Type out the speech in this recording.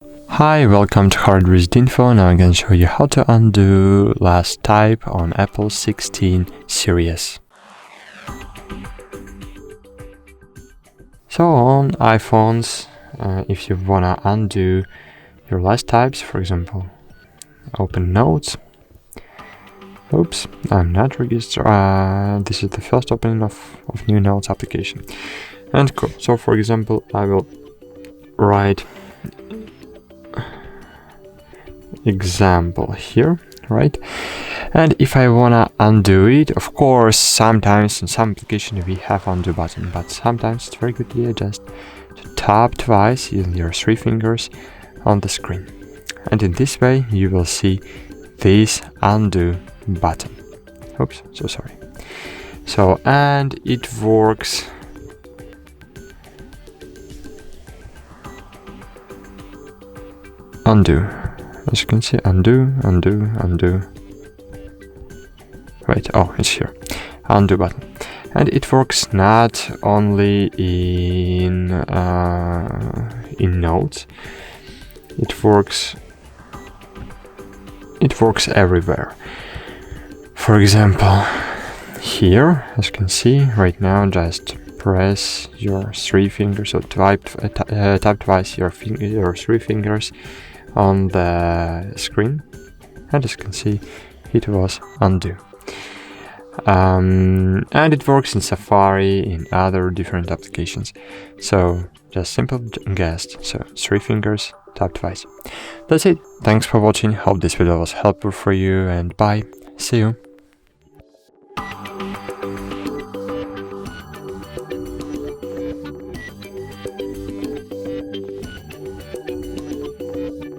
Hi, welcome to HardReset.Info. Now I'm going to show you how to undo last type on Apple 16 series. So on iPhones, if you wanna undo your last types, for example, open Notes. Oops, I'm not registered. This is the first opening of new Notes application. And cool. So for example, I will write example here, right? And if I wanna undo it, of course, sometimes in some application we have undo button, but sometimes it's very good idea just to tap twice using your 3 fingers on the screen. And in this way you will see this undo button. Oops, so sorry. So, and it works undo. As you can see, undo. Wait, oh, it's here. Undo button. And it works not only in Notes. It works everywhere. For example, here, as you can see, right now, just press your 3 fingers, or tap twice your 3 fingers on the screen, and as you can see, it was undo. And it works in Safari, in other different applications. So just simple guessed. So 3 fingers, tap twice. That's it. Thanks for watching. Hope this video was helpful for you, and bye. See you.